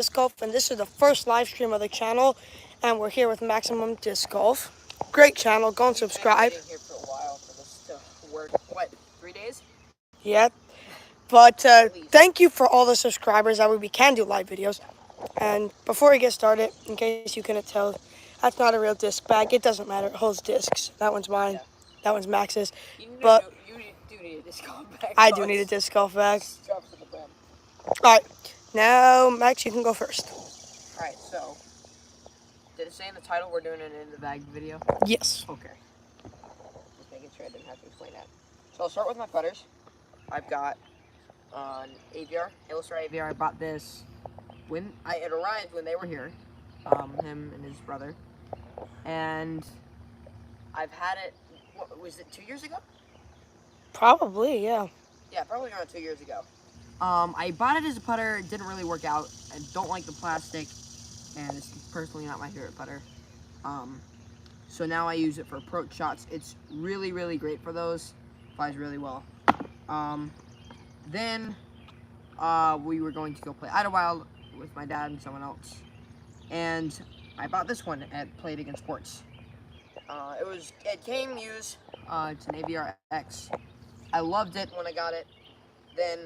Disc Golf, and this is the first live stream of the channel, and we're here with Maximum Disc Golf. Great channel, go and subscribe. I've been waiting here for a while for this to work. What, 3 days? Yeah, but thank you for all the subscribers. That way we can do live videos. And before we get started, in case you couldn't tell, that's not a real disc bag. It doesn't matter. It holds discs. That one's mine. Yeah. That one's Max's. You But do need a disc golf bag. I do need a disc golf bag. Straps to the brim. All right, now Max, you can go first. Alright, so, did it say in the title we're doing an in the bag video? Yes. Okay. Just making sure I didn't have to explain that. So I'll start with my putters. I've got an AVR, Illustrator AVR. I bought this when it arrived when they were here, him and his brother, and I've had it. What was it? 2 years ago? Probably, yeah. Yeah, probably around 2 years ago. I bought it as a putter. It didn't really work out. I don't like the plastic, and it's personally not my favorite putter. So now I use it for approach shots. It's really, really great for those. Flies really well. Then we were going to go play Idlewild with my dad and someone else, and I bought this one at Play It Again Sports. It came used. It's an AVR X. I loved it when I got it. Then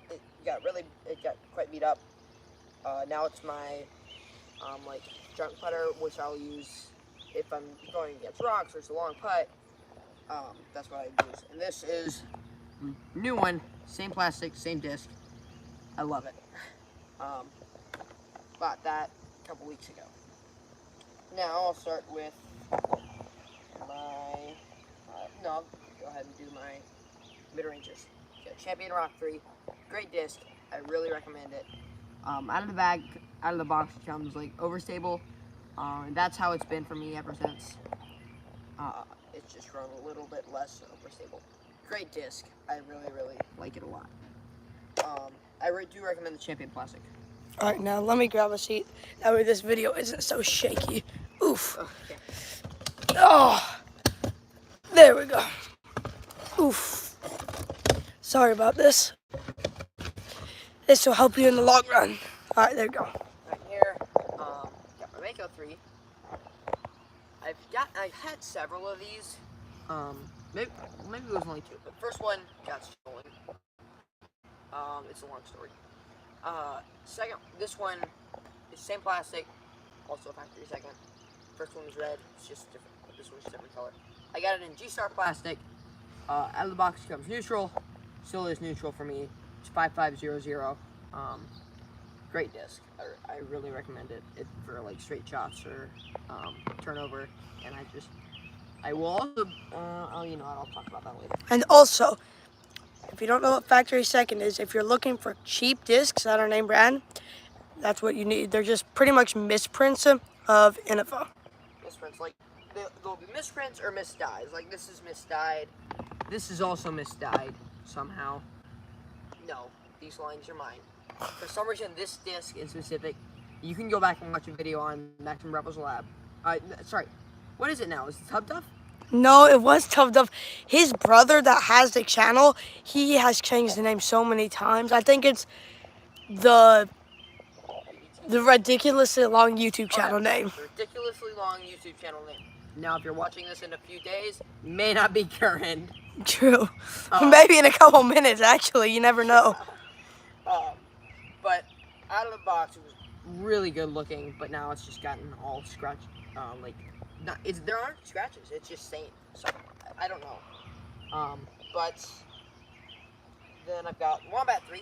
it got quite beat up. Now it's my like junk putter, which I'll use if I'm going against rocks or it's a long putt. That's what I use. And this is a new one, same plastic, same disc. I love it. Bought that a couple weeks ago. Now I'll start with my I'll go ahead and do my mid-ranges. Champion Rock 3, great disc. I really recommend it. Out of the bag, out of the box, it comes like overstable. And that's how it's been for me ever since. It's just grown a little bit less overstable. Great disc. I really, really like it a lot. I do recommend the Champion Plastic. All right, now let me grab a seat. That way this video isn't so shaky. Oof. Okay. Oh, there we go. Oof. Sorry about this. This will help you in the long run. All right, there you go. Right here, got my Mako 3. I've had several of these. Maybe it was only 2, but the first one got stolen. It's a long story. Second, this one is same plastic, also a factory second. First one was red, it's just different, but this one's a different color. I got it in G-Star plastic. Out of the box it comes neutral, still is neutral for me. It's 5500. Great disc. I really recommend it. For like straight shots or turnover. And I will also, I'll talk about that later. And also, if you don't know what factory second is, if you're looking for cheap discs that are name brand, that's what you need. They're just pretty much misprints of Innova. Misprints, like they'll be misprints or misdyes. Like this is misdyed. This is also misdyed somehow. No, these lines are mine. For some reason, this disc in specific, you can go back and watch a video on Maximum Rebels Lab. Sorry, what is it now? Is it Tub Duff? No, it was Tub Duff. His brother that has the channel, he has changed the name so many times. I think it's the ridiculously long YouTube channel name. The ridiculously long YouTube channel name. Now, if you're watching this in a few days, it may not be current. True. Maybe in a couple minutes, actually. You never know. But out of the box, it was really good looking, but now it's just gotten all scratched. There aren't scratches, it's just stained. So, I don't know. But then I've got Wombat 3.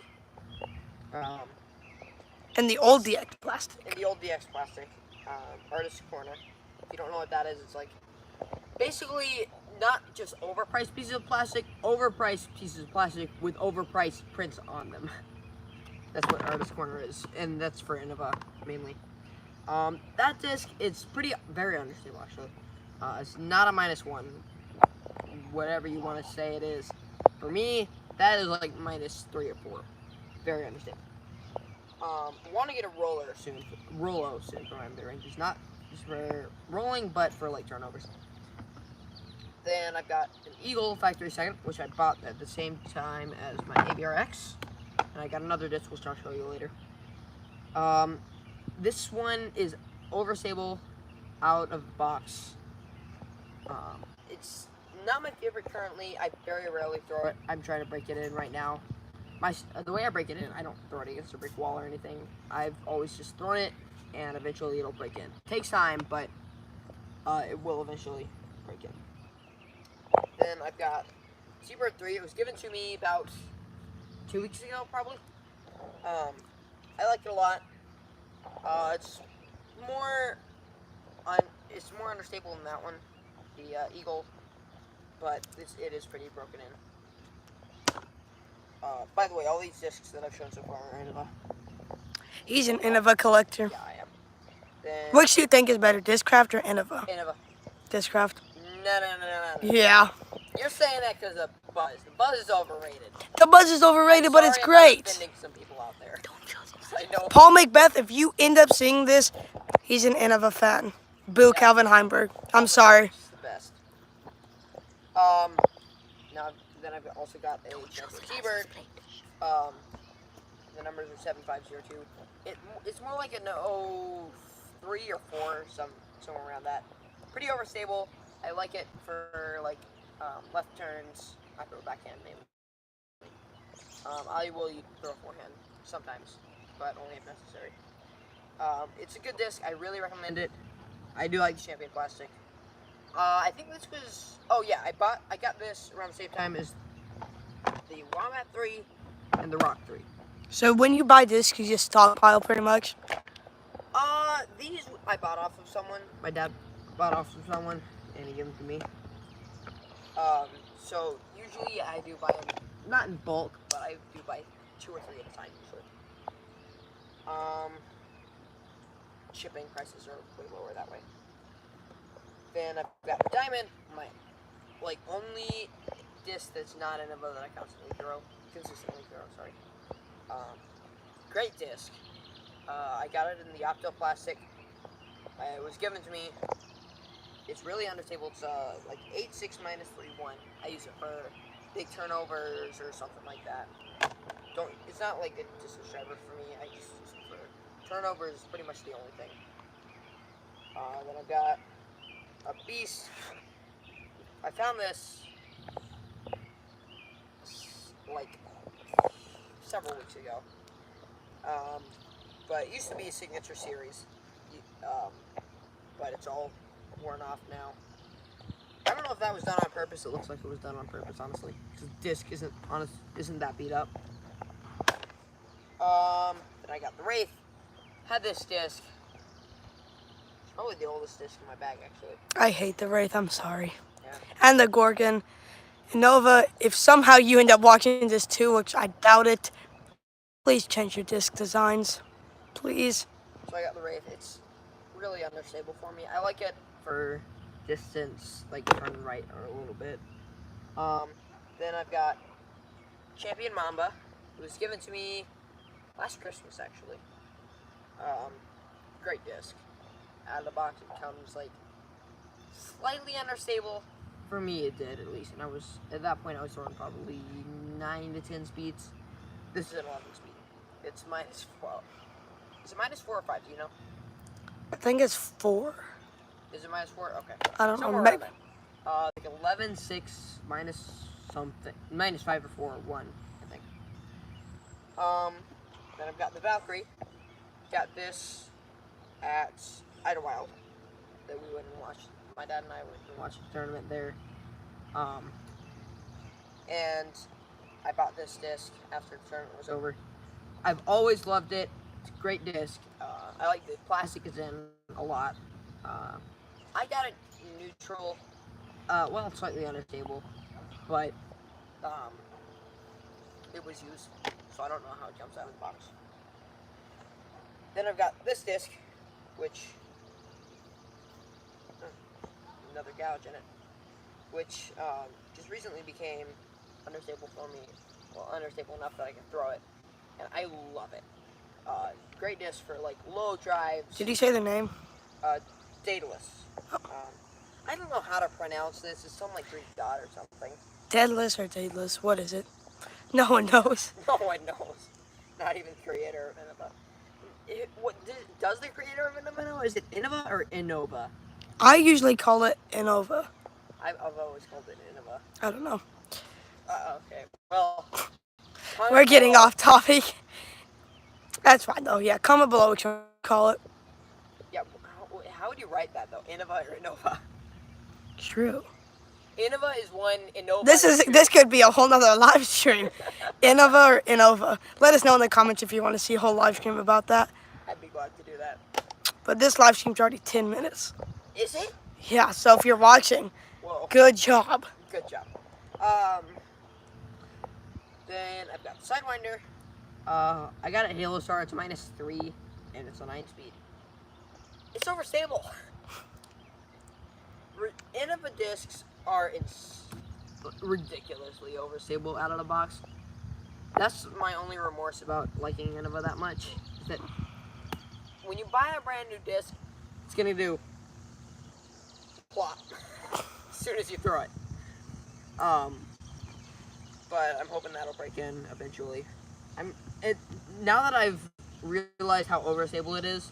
And the old DX plastic. In the old DX plastic. Artist Corner. If you don't know what that is, it's like basically not just overpriced pieces of plastic, overpriced pieces of plastic with overpriced prints on them. That's what Artist Corner is, and that's for Innova mainly. That disc, it's very understable actually. It's not a -1, whatever you want to say it is. For me, that is like -3 or 4. Very understable. Want to get a Rolo soon for my mid-ranges, not just for rolling, but for like turnovers. Then I've got an Eagle factory second, which I bought at the same time as my AVRX. And I got another disc, which I'll show you later. This one is overstable out of the box. It's not my favorite currently. I very rarely throw it. I'm trying to break it in right now. The way I break it in, I don't throw it against a brick wall or anything. I've always just thrown it, and eventually it'll break in. It takes time, but it will eventually break in. Then I've got Seabird 3. It was given to me about 2 weeks ago, probably. I like it a lot. It's more it's more understable than that one, the Eagle, but it is pretty broken in. By the way, all these discs that I've shown so far are Innova. He's an Innova collector. Yeah, I am. Then Which do you think is better, Discraft or Innova? Innova. Discraft. No. Yeah. You're saying that because of Buzz. The Buzz is overrated. The Buzz is overrated, but it's great. I'm offending some people out there. I know. Paul Macbeth, if you end up seeing this, he's an Innova fan. Boo, Calvin Heimberg. I'm sorry. It's the best. Now then I've also got a Seabird. The numbers are 7502. It's more like an 03 or 4, somewhere around that. Pretty overstable. I like it for like left turns. I throw backhand mainly. I will throw forehand sometimes, but only if necessary. It's a good disc. I really recommend it. I do like the Champion plastic. I think this was. Oh yeah, I got this around the same time as the Wombat 3 and the Rock 3. So when you buy discs, you just stockpile pretty much? These I bought off of someone. My dad bought off of someone, and he gave them to me. So usually I do buy them, not in bulk, but I do buy 2 or 3 at a time usually. Shipping prices are way lower that way. Then I've got the Diamond, my only disc that's not Innova that I consistently throw. Sorry. Great disc. I got it in the Opto plastic. It was given to me. It's really understable. It's like 8.6 minus 3.1. I use it for big turnovers or something like that. It's not like just a driver for me. I just use it for turnovers. Pretty much the only thing. Then I've got a Beast. I found this like several weeks ago. But it used to be a signature series. But it's all worn off now. I don't know if that was done on purpose. It looks like it was done on purpose, honestly. Because the disc isn't that beat up. Then I got the Wraith. Had this disc. It's probably the oldest disc in my bag, actually. I hate the Wraith, I'm sorry. Yeah. And the Gorgon. Innova, if somehow you end up watching this too, which I doubt it, please change your disc designs. Please. So I got the Wraith. It's really understable for me. I like it for distance, like turn right or a little bit. Then I've got Champion Mamba. It was given to me last Christmas, actually. Great disc. Out of the box, it comes like slightly understable. For me, it did at least, and at that point I was throwing probably 9 to 10 speeds. This is an 11 speed. It's minus 12. Is it minus 4 or 5? Do you know? I think it's 4. Is it minus 4? Okay. I don't know. Maybe. Like 11, 6, minus something. Minus 5 or 4 or 1, I think. Then I've got the Valkyrie. Got this at Idlewild that we went and watched. My dad and I went and watched the tournament there. And I bought this disc after the tournament was over. I've always loved it. It's a great disc. I like the plastic it's in a lot. I got it neutral. Well, slightly unstable, but it was used, so I don't know how it jumps out of the box. Then I've got this disc, which another gouge in it, which just recently became understable for me. Well, understable enough that I can throw it, and I love it. Great disc for like low drives. Did you say the name? Daedalus. I don't know how to pronounce this. It's some like Greek god or something. Daedalus or Daedalus? What is it? No one knows. No one knows. Not even the creator of Innova. Does the creator of Innova know? Is it Innova or Innova? I usually call it Innova. I've always called it Innova. I don't know. Okay. Well, We're getting off topic. That's fine though. Yeah, comment below what you call it. Yeah. How would you write that though? Innova or Innova? True. Innova is one. Innova. This could be a whole nother live stream. Innova or Innova. Let us know in the comments if you want to see a whole live stream about that. I'd be glad to do that. But this live stream's already 10 minutes. Is it? Yeah, so if you're watching, Whoa. good job. Good job. Then I've got Sidewinder. I got a Halo Star. It's -3, and it's a 9-speed. It's overstable. Innova discs are ridiculously overstable out of the box. That's my only remorse about liking Innova that much. Is that when you buy a brand new disc, it's gonna do plop as soon as you throw it. But I'm hoping that'll break in eventually. Now that I've realized how overstable it is,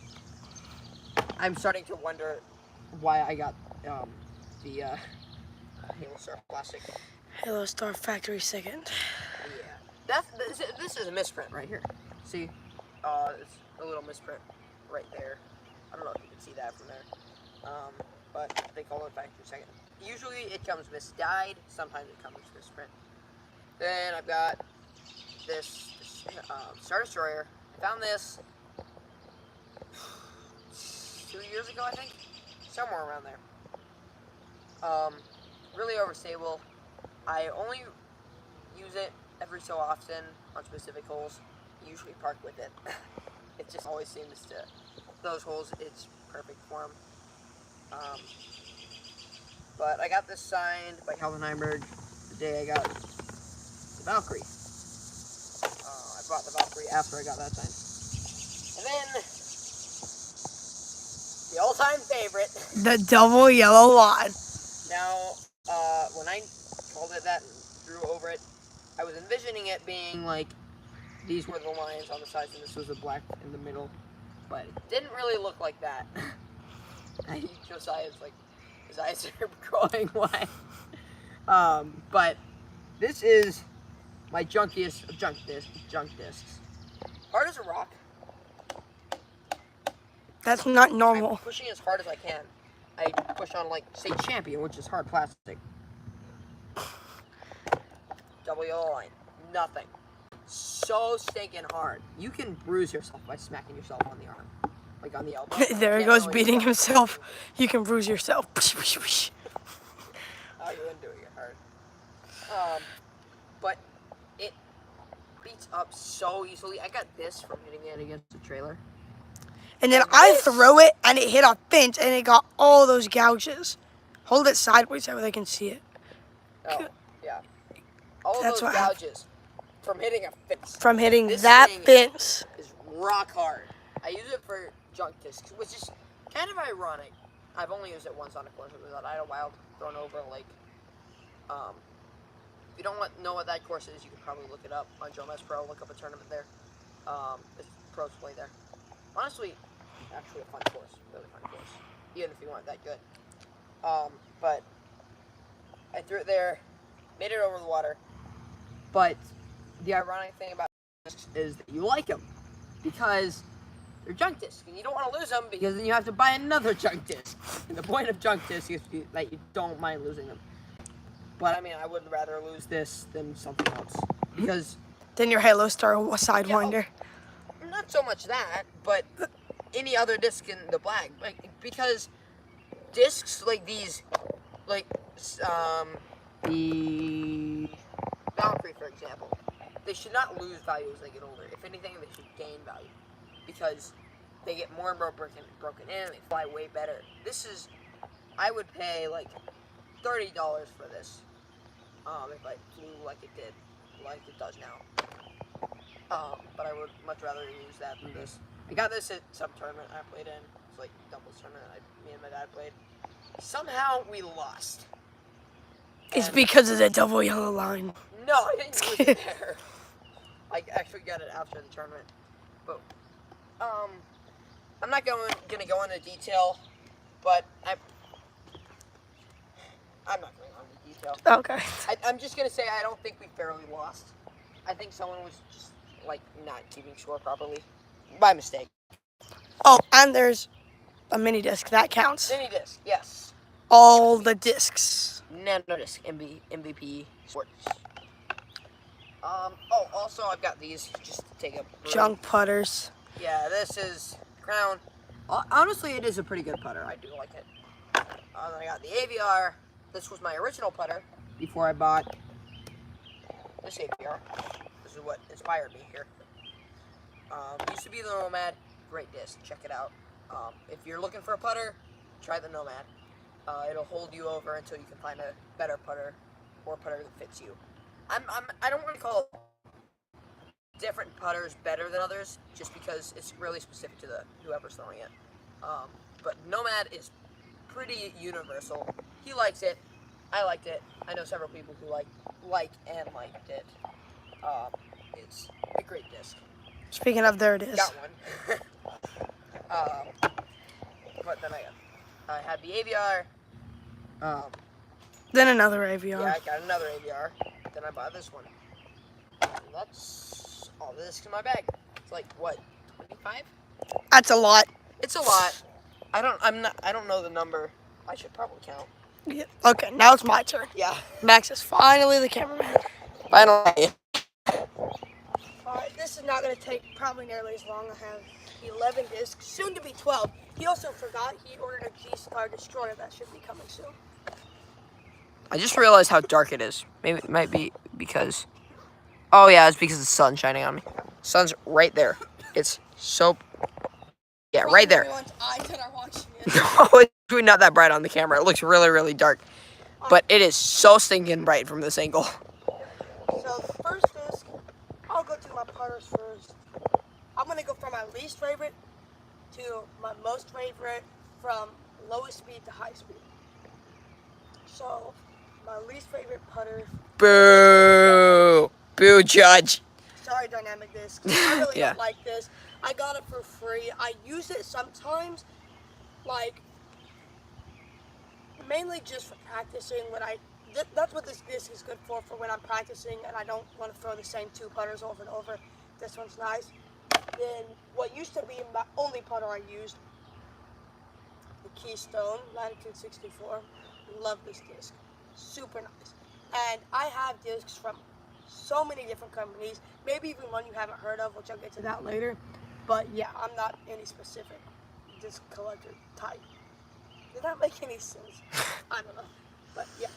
I'm starting to wonder why I got the Halo Star plastic. Halo Star Factory Second. Yeah, this is a misprint right here. See, it's a little misprint right there. I don't know if you can see that from there, but they call it Factory Second. Usually it comes misdyed. Sometimes it comes misprint. Then I've got this Star Destroyer. I found this 2 years ago, I think, somewhere around there. Really overstable. I only use it every so often on specific holes. Usually park with it. It just always seems to, those holes, it's perfect for them. But I got this signed by Calvin Heinberg the day I got the Valkyrie. I bought the Valkyrie after I got that signed. And then the all-time favorite, The double yellow line. Now, when I called it that and drew over it, I was envisioning it being like, these were the lines on the sides and this was the black in the middle, but it didn't really look like that. Josiah's like, his eyes are growing wide. But this is my junkiest of junk discs. Hard as a rock. That's not I'm normal. pushing as hard as I can. I push on, like, say, Champion, which is hard plastic. Double yellow line. Nothing. So stinking hard. You can bruise yourself by smacking yourself on the arm. Like, on the elbow. There he goes beating himself. You can bruise yourself. Oh, you wouldn't do it hard. But it beats up so easily. I got this from hitting it against the trailer. And then I throw it, and it hit a fence, and it got all those gouges. Hold it sideways so they can see it. Oh, yeah. All That's those what happened. gouges from hitting a fence. From hitting This that thing fence. is rock hard. I use it for junk discs, which is kind of ironic. I've only used it once on a course. It was at Idle Wild, thrown over like. If you don't know what that course is, you can probably look it up on Joe Mess Pro. Look up a tournament there. There's pros play there. Honestly, actually a fun course, really fun course, even if you weren't that good. But I threw it there, made it over the water. But the ironic thing about discs is that you like them because they're junk discs, and you don't want to lose them because then you have to buy another junk disc. And the point of junk discs is that you don't mind losing them. But I mean, I would rather lose this than something else because. Then your Halo Star Sidewinder. Not so much that, but any other disc in the black, like, because discs like these, like the Valkyrie, for example, they should not lose value as they get older. If anything, they should gain value because they get more and more broken in. They fly way better. This is, I would pay like $30 for this if I flew like it does now. But I would much rather use that than this. I got this at some tournament I played in. It's like doubles tournament me and my dad played. Somehow we lost. It's And because of the double yellow line. no, I didn't lose it there. I actually got it after the tournament. But I'm not gonna go into detail, but I'm not going into detail. Okay. I'm just gonna say I don't think we fairly lost. I think someone was just like not keeping score properly by mistake. Oh, and there's a mini disc that counts. Mini disc, yes. All the discs. Nano disc, MVP sports. Oh, also I've got these just to take a break. Junk putters. Yeah, this is Crown. Honestly, it is a pretty good putter. I do like it. Then I got the AVR. This was my original putter before I bought this AVR. This is what inspired me here. Used to be the Nomad. Great disc. Check it out. If you're looking for a putter, try the Nomad. It'll hold you over until you can find a better putter or a putter that fits you. I don't want to call different putters better than others just because it's really specific to whoever's throwing it. But Nomad is pretty universal. He likes it. I liked it. I know several people who liked it. It's a great disc. Speaking of, there it is. Got one. But then I had the AVR. Then another AVR. Yeah, I got another AVR. Then I bought this one. And that's all the discs in my bag. It's like what, 25? That's a lot. It's a lot. I don't know the number. I should probably count. Yeah. Okay, now it's my turn. Yeah. Max is finally the cameraman. Finally. Alright, this is not going to take probably nearly as long. I have 11 discs, soon to be 12. He also forgot he ordered a G-Star Destroyer that should be coming soon. I just realized how dark it is. Maybe it might be because... Oh yeah, it's because the sun's shining on me. Sun's right there. It's so... Yeah, Probably right there. everyone's eyes that are watching it. No, it's really not that bright on the camera. It looks really, really dark. But it is so stinking bright from this angle. So first disc, I'll go to my putters first. I'm going to go from my least favorite to my most favorite, from lowest speed to high speed. So my least favorite putter. Boo! Boo, Judge. Sorry, Dynamic Discs. I really Yeah. don't like this. I got it for free. I use it sometimes, like, mainly just for practicing. That's what this disc is good for when I'm practicing and I don't want to throw the same two putters over and over. This one's nice. Then what used to be my only putter I used, the Keystone Latitude 64. Love this disc. Super nice. And I have discs from so many different companies, maybe even one you haven't heard of, which I'll get to that later. But yeah, I'm not any specific disc collector type. Did that make any sense? I don't know. But yeah.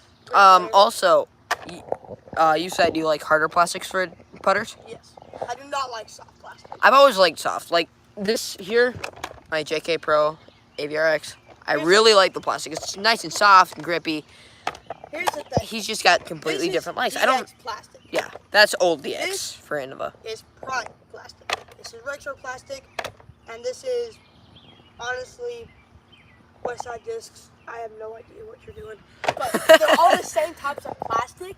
Also, you said you like harder plastics for putters? Yes. I do not like soft plastic. I've always liked soft. Like this here, my JK Pro AVRX. I really like the plastic. It's nice and soft and grippy. Here's the thing. He's just got completely different legs. I don't. DX plastic. Yeah, that's old DX This for Innova. is prime plastic. This is retro plastic, and this is honestly Westside Discs. I have no idea what you're doing, but they're all the same types of plastic,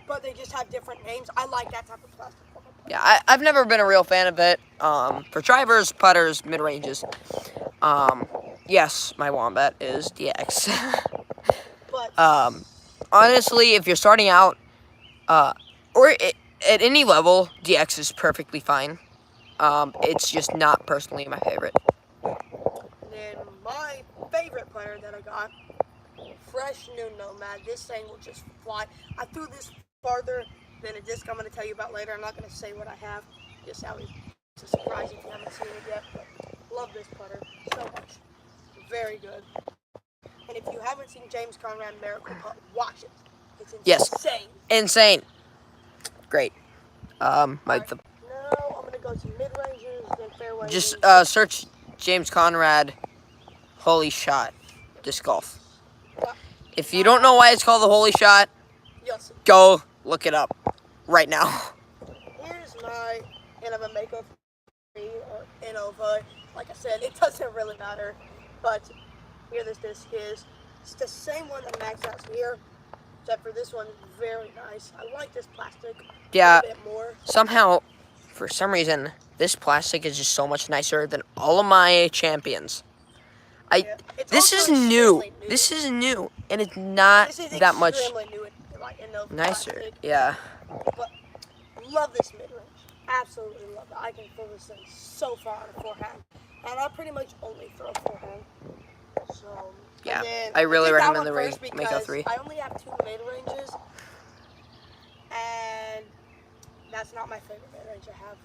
but they just have different names. I like that type of plastic. Yeah, I've never been a real fan of it. For drivers, putters, mid ranges. Yes, my Wombat is DX. But honestly, if you're starting out, or at any level, DX is perfectly fine. It's just not personally my favorite. then my favorite putter that I got, fresh new Nomad. This thing will just fly. I threw this farther than a disc I'm going to tell you about later. I'm not going to say what I have. Just how it's a surprise if you haven't seen it yet. But love this putter so much. Very good. And if you haven't seen James Conrad Miracle Putt, watch it. It's insane. Insane. Great. Now I'm going to go to mid-rangers, then fairways. Just search James Conrad Holy Shot Disc Golf. If you don't know why it's called the Holy Shot, Yes. go look it up right now. Here's my Innova Maker or Innova. Like I said, it doesn't really matter. But here this disc is. It's the same one that Max has here, except for this one is very nice. I like this plastic Yeah. a bit more. Somehow, for some reason, this plastic is just so much nicer than all of my champions. Yeah. It's This also is new. extremely new. This is new, and it's not This is that much extremely new, like in the nicer. plastic. Yeah. But love this mid range. Absolutely love it. I can throw this thing so far on a forehand, and I pretty much only throw forehand. So Yeah, then I really did that recommend one the first Mako because 3. I only have 2 mid ranges, and that's not my favorite mid range I have.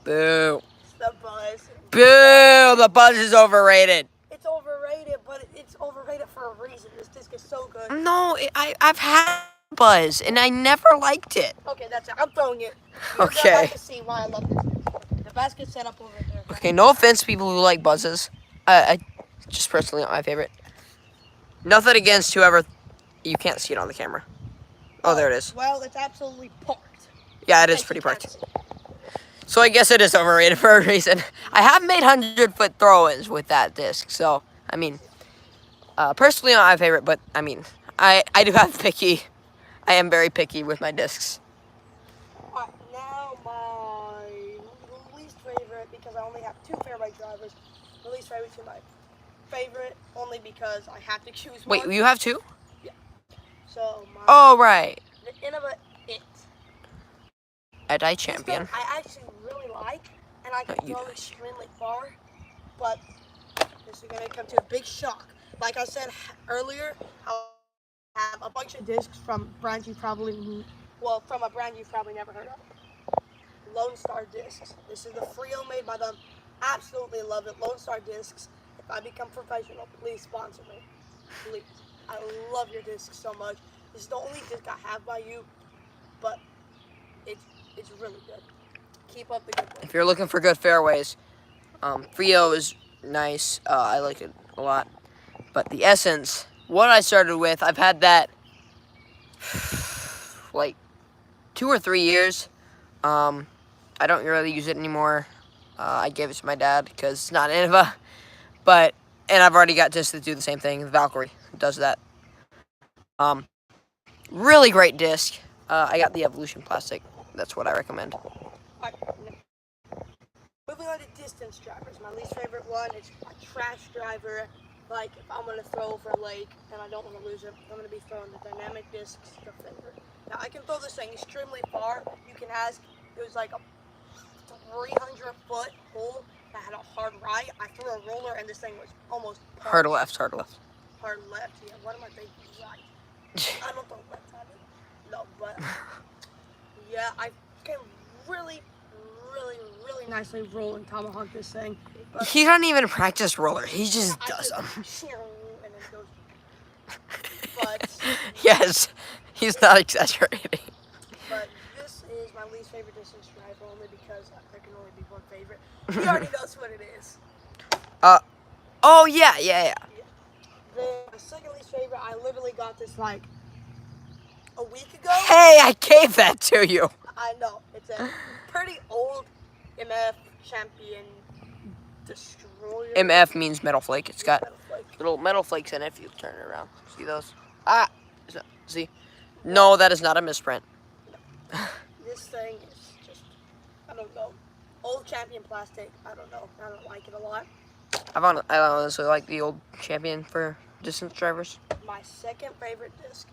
Boo. It's the buzz. Boo! The buzz is overrated. It's overrated, but it's overrated for a reason. This disc is so good. No, I've had buzz, and I never liked it. Okay, that's it. I'm throwing it. You're Okay. about to see why I love this disc. The basket set up over there. Okay, no offense to people who like buzzes. I just personally not my favorite. Nothing against whoever. You can't see it on the camera. Oh, there it is. Well, it's absolutely parked. Yeah, it is pretty parked. So I guess it is overrated for a reason. I have made 100-foot throw-ins with that disc, so I mean, personally not my favorite, but I mean, I do have picky. I am very picky with my discs. Alright, now my least favorite, because I only have 2 fairway drivers. The least favorite to my favorite, only because I have to choose one. Wait, you have 2? Yeah. So my Oh right. the Innova It. I This champion. thing I actually really like, and I can You throw guys. extremely far, but this is gonna come to a big shock. Like I said earlier, I have a bunch of discs from brands you probably, from a brand you've probably never heard of. Lone Star Discs. This is the Frio made by them. Absolutely love it. Lone Star Discs. If I become professional, please sponsor me. Please. I love your discs so much. This is the only disc I have by you, but it's really good. Keep up the good work. If you're looking for good fairways, Frio is nice. I like it a lot. But the Essence, what I started with, I've had that like 2 or 3 years. I don't really use it anymore. I gave it to my dad because it's not Innova. And I've already got discs that do the same thing. The Valkyrie does that. Really great disc. I got the Evolution plastic. That's what I recommend. Alright, moving on to distance drivers. My least favorite one is a trash driver. Like, if I'm going to throw over a lake and I don't want to lose it, I'm going to be throwing the Dynamic Discs Defender. Now, I can throw this thing extremely far. You can ask, it was like a 300-foot hole that had a hard right. I threw a roller and this thing was almost punched. Hard left, hard left. Hard left, yeah. What am I thinking? Right. I don't throw left-handed. No, but yeah, I can really, really, really nicely roll and tomahawk this thing. But He doesn't even practice roller. He just does them. And then it goes. But Yes, he's not exaggerating. but this is my least favorite distance driver only because there can only be one favorite. He already knows what it is. Oh yeah. Then my second least favorite, I literally got this like a week ago. Hey, I gave that to you. I know. It's a pretty old MF Champion Destroyer. MF means metal flake. It's got Metal flake. little metal flakes in it if you turn it around. See those? See? No, that is not a misprint. This thing is just, I don't know. Old Champion plastic. I don't know. I don't like it a lot. I honestly like the old Champion for distance drivers. My second favorite disc.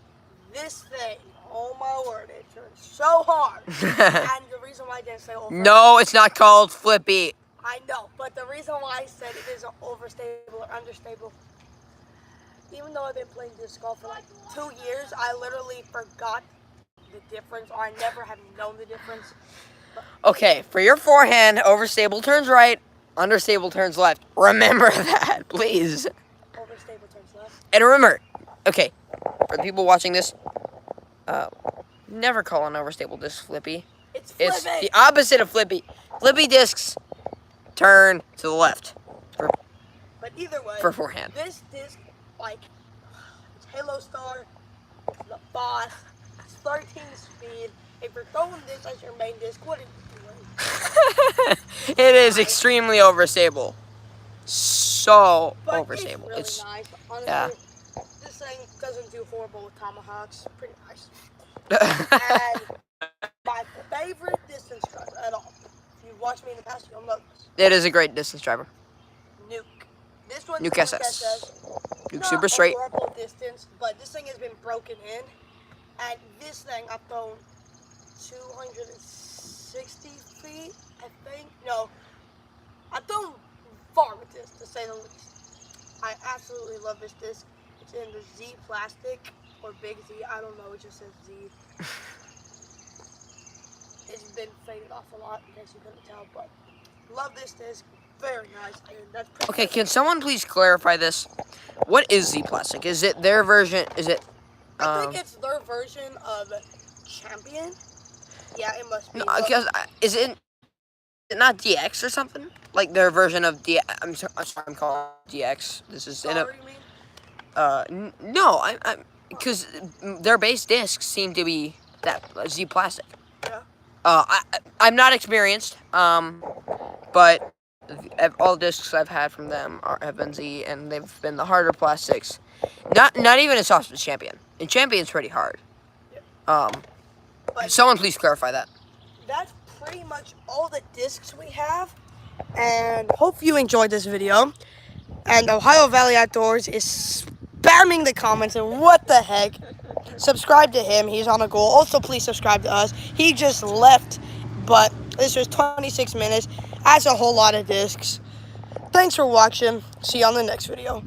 This thing, oh my word, it turns so hard. And the reason why I didn't say over. No, it's not called Flippy. I know, but the reason why I said it is overstable or understable, even though I've been playing disc golf for like 2 years, I literally forgot the difference, or I never have known the difference. Okay, for your forehand, overstable turns right, understable turns left. Remember that, please. Overstable turns left. And remember, okay, for the people watching this, never call an overstable disc flippy. It's It's flipping. the opposite of flippy. Flippy discs turn to the left But either way, for forehand. this disc, like, it's Halo Star, it's the boss, it's 13 speed. If you're throwing this as your main disc, what are you doing? It is extremely overstable. So But overstable. It's really nice. Honestly, yeah. This thing doesn't do horrible with tomahawks. Pretty nice. And my favorite distance driver at all. If you watched me in the past, you'll know this. It is a great distance driver. Nuke. This one's Nuke SS. Nuke Not super straight. a horrible distance, but this thing has been broken in. And this thing, I've thrown 260 feet, I think. No, I've thrown far with this, to say the least. I absolutely love this disc. It's in the Z plastic, or Big Z, I don't know, it just says Z. It's been faded off a lot, in case you couldn't tell, but love this disc. Very nice, and that's pretty Okay, good. can someone please clarify this? What is Z Plastic? Is it their version? Is it? I think it's their version of Champion. Yeah, it must be. No, because is it not DX or something? Like their version of DX? I'm sorry, I'm calling it DX. This is in a. Sorry, you mean? No, I'm because their base discs seem to be that Z Plastic. Yeah. I'm not experienced. But all discs I've had from them have been Z, and they've been the harder plastics. Not even as soft as Champion. And Champion's pretty hard. But Someone please clarify that. that's pretty much all the discs we have. And hope you enjoyed this video. And Ohio Valley Outdoors is spamming the comments, and what the heck. Subscribe to him. He's on a goal. Also, please subscribe to us. He just left, but this was 26 minutes. That's a whole lot of discs. Thanks for watching. See you on the next video.